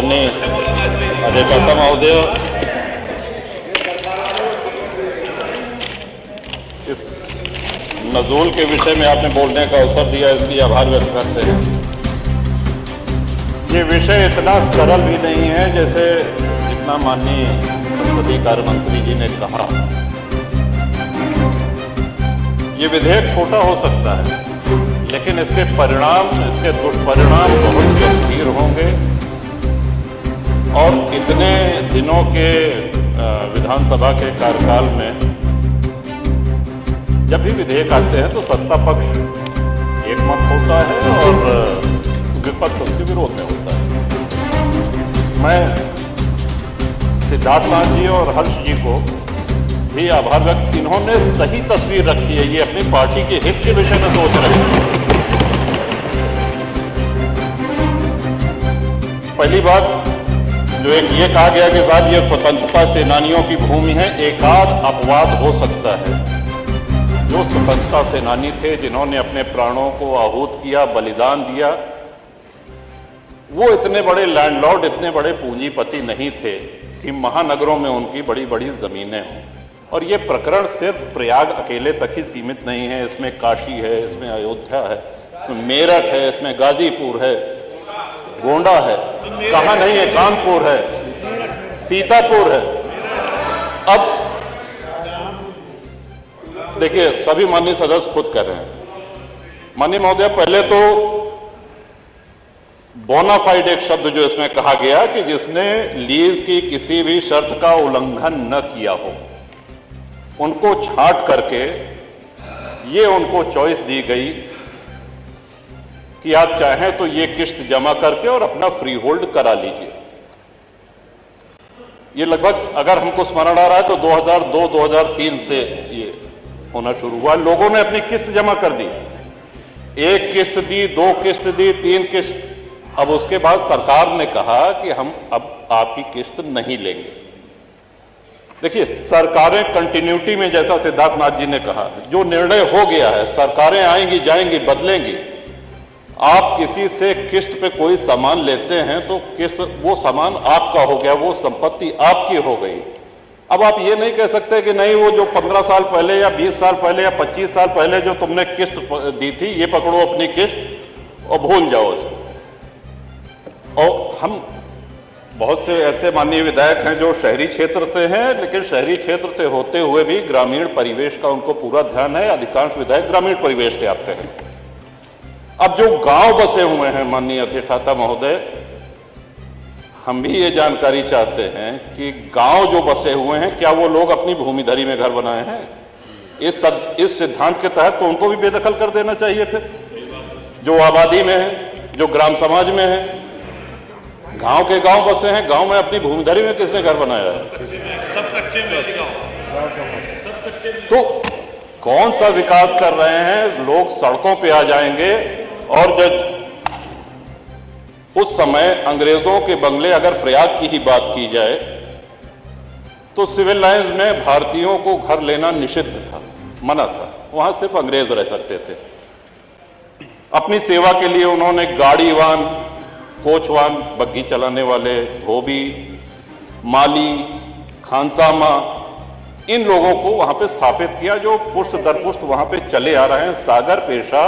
माननीय अध्यक्षता महोदय, इस नज़ूल के विषय में आपने बोलने का अवसर दिया, इसलिए आभार व्यक्त करते हैं। ये विषय इतना सरल भी नहीं है जैसे जितना माननीय संसदीय कार्य मंत्री जी ने कहा। ये विधेयक छोटा हो सकता है, लेकिन इसके परिणाम, इसके दुष्परिणाम बहुत गंभीर होंगे और इतने दिनों के विधानसभा के कार्यकाल में जब भी विधेयक आते हैं तो सत्ता पक्ष एक मत होता है और विपक्ष उसके विरोध में होता है। मैं सिद्धार्थनाथ जी और हर्ष जी को भी आभार व्यक्त, इन्होंने सही तस्वीर रखी है। ये अपनी पार्टी के हित के विषय में सोच रहे हैं। पहली बात जो एक ये कहा गया कि साहब ये स्वतंत्रता सेनानियों की भूमि है, एकाध अपवाद हो सकता है। जो स्वतंत्रता सेनानी थे, जिन्होंने अपने प्राणों को आहूत किया, बलिदान दिया, वो इतने बड़े लैंडलॉर्ड, इतने बड़े पूंजीपति नहीं थे कि महानगरों में उनकी बड़ी बड़ी जमीनें हों। और ये प्रकरण सिर्फ प्रयाग अकेले तक ही सीमित नहीं है। इसमें काशी है, इसमें अयोध्या है, इसमें मेरठ है, इसमें गाजीपुर है, गोंडा है, कहाँ नहीं है, कानपुर है, सीतापुर है। अब देखिए, सभी माननीय सदस्य खुद कर रहे हैं। माननीय महोदय, पहले तो बोनाफाइड एक शब्द जो इसमें कहा गया कि जिसने लीज की किसी भी शर्त का उल्लंघन न किया हो, उनको छांट करके ये उनको चॉइस दी गई कि आप चाहें तो ये किस्त जमा करके और अपना फ्री होल्ड करा लीजिए। ये लगभग, अगर हमको स्मरण आ रहा है तो 2002-2003 से ये होना शुरू हुआ। लोगों ने अपनी किस्त जमा कर दी, एक किस्त दी, 2 किस्त दी, 3 किस्त। अब उसके बाद सरकार ने कहा कि हम अब आपकी किस्त नहीं लेंगे। देखिए, सरकारें कंटिन्यूटी में, जैसा सिद्धार्थनाथ जी ने कहा, जो निर्णय हो गया है, सरकारें आएंगी जाएंगी, बदलेंगी। आप किसी से किस्त पे कोई सामान लेते हैं तो किस्त, वो सामान आपका हो गया, वो संपत्ति आपकी हो गई। अब आप ये नहीं कह सकते कि नहीं, वो जो 15 साल पहले या 20 साल पहले या 25 साल पहले जो तुमने किस्त दी थी, ये पकड़ो अपनी किस्त और भूल जाओ इसको। और हम बहुत से ऐसे माननीय विधायक हैं जो शहरी क्षेत्र से हैं, लेकिन शहरी क्षेत्र से होते हुए भी ग्रामीण परिवेश का उनको पूरा ध्यान है। अधिकांश विधायक ग्रामीण परिवेश से आते हैं। अब जो गांव बसे हुए हैं, माननीय अधिष्ठाता महोदय, हम भी ये जानकारी चाहते हैं कि गांव जो बसे हुए हैं, क्या वो लोग अपनी भूमिधरी में घर बनाए हैं? इस सिद्धांत के तहत तो उनको भी बेदखल कर देना चाहिए। फिर जो आबादी में है, जो ग्राम समाज में है, गांव के गांव बसे हैं, गांव में अपनी भूमिधरी में किसने घर बनाया है? सब कच्चे में गांव। तो कौन सा विकास कर रहे हैं? लोग सड़कों पे आ जाएंगे। और जब उस समय अंग्रेजों के बंगले, अगर प्रयाग की ही बात की जाए, तो सिविल लाइंस में भारतीयों को घर लेना निषिद्ध था, मना था। वहां सिर्फ अंग्रेज रह सकते थे। अपनी सेवा के लिए उन्होंने गाड़ीवान, कोचवान, बग्घी चलाने वाले, धोबी, माली, खानसामा, इन लोगों को वहां पे स्थापित किया, जो पुष्ट दर पुष्ट वहां पे चले आ रहे हैं। सागर पेशा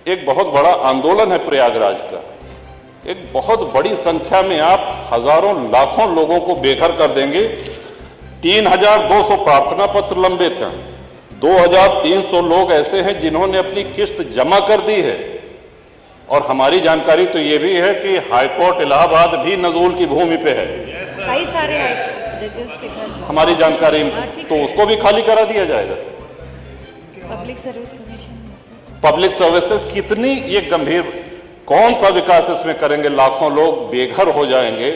एक बहुत बड़ा आंदोलन है प्रयागराज का। एक बहुत बड़ी संख्या में आप हजारों लाखों लोगों को बेघर कर देंगे। 3200 प्रार्थना पत्र लंबित हैं। 2300 लोग ऐसे हैं जिन्होंने अपनी किस्त जमा कर दी है। और हमारी जानकारी तो ये भी है कि हाईकोर्ट इलाहाबाद भी नजूल की भूमि पे है। कई सारे जजेस के घर हमारी जानकारी, तो उसको भी खाली करा दिया जाएगा। Public service commission, public service का कितनी ये गंभीर, कौन सा विकास इसमें करेंगे? लाखों लोग बेघर हो जाएंगे।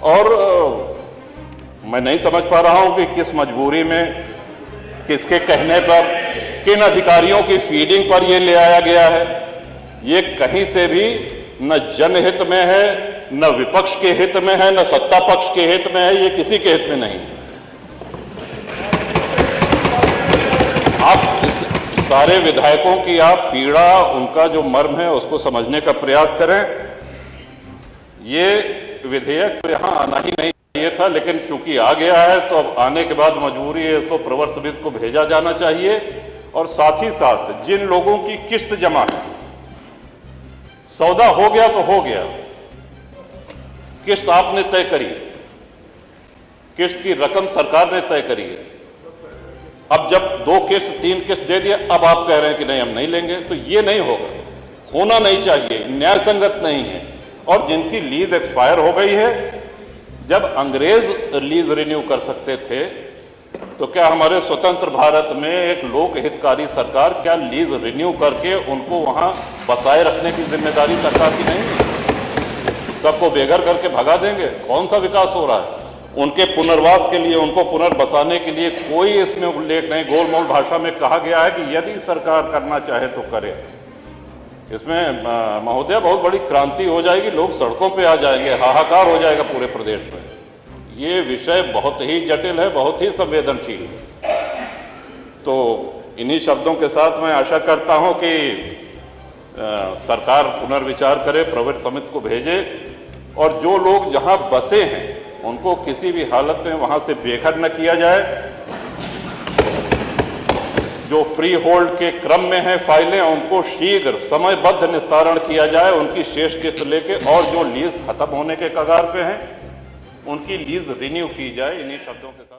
और मैं नहीं समझ पा रहा हूं कि किस मजबूरी में, किसके कहने पर, किन अधिकारियों की फीडिंग पर ये ले आया गया है। ये कहीं से भी न जनहित में है, न विपक्ष के हित में है, न सत्ता पक्ष के हित में है। ये किसी के हित में नहीं। आप सारे विधायकों की आप पीड़ा, उनका जो मर्म है, उसको समझने का प्रयास करें। ये विधेयक तो यहाँ आना ही नहीं चाहिए था, लेकिन चूंकि आ गया है तो अब आने के बाद मजबूरी है, इसको प्रवर समिति को भेजा जाना चाहिए। और साथ ही साथ जिन लोगों की किस्त जमा है, सौदा हो गया तो हो गया, किस्त आपने तय करी, किस्त की रकम सरकार ने तय करी है। अब जब 2 किस्त 3 किस्त दे दिया, अब आप कह रहे हैं कि नहीं हम नहीं लेंगे, तो ये नहीं होगा, होना नहीं चाहिए, न्याय संगत नहीं है। और जिनकी लीज एक्सपायर हो गई है, जब अंग्रेज लीज रिन्यू कर सकते थे, तो क्या हमारे स्वतंत्र भारत में एक लोक हितकारी सरकार क्या लीज रिन्यू करके उनको वहां बसाए रखने की जिम्मेदारी सरकार की नहीं है? सबको बेघर करके भगा देंगे? कौन सा विकास हो रहा है? उनके पुनर्वास के लिए, उनको पुनर्बसाने के लिए कोई इसमें उल्लेख नहीं। गोलमोल भाषा में कहा गया है कि यदि सरकार करना चाहे तो करे। इसमें महोदया बहुत बड़ी क्रांति हो जाएगी, लोग सड़कों पे आ जाएंगे, हाहाकार हो जाएगा पूरे प्रदेश में। ये विषय बहुत ही जटिल है, बहुत ही संवेदनशील है। तो इन्हीं शब्दों के साथ मैं आशा करता हूं कि सरकार पुनर्विचार करे, प्रवर समिति को भेजे, और जो लोग जहां बसे हैं उनको किसी भी हालत में वहां से बेघर न किया जाए। जो फ्री होल्ड के क्रम में है फाइलें, उनको शीघ्र समयबद्ध निस्तारण किया जाए, उनकी शेष किस्त लेके, और जो लीज खत्म होने के कगार पे हैं उनकी लीज रिन्यू की जाए। इन्हीं शब्दों के साथ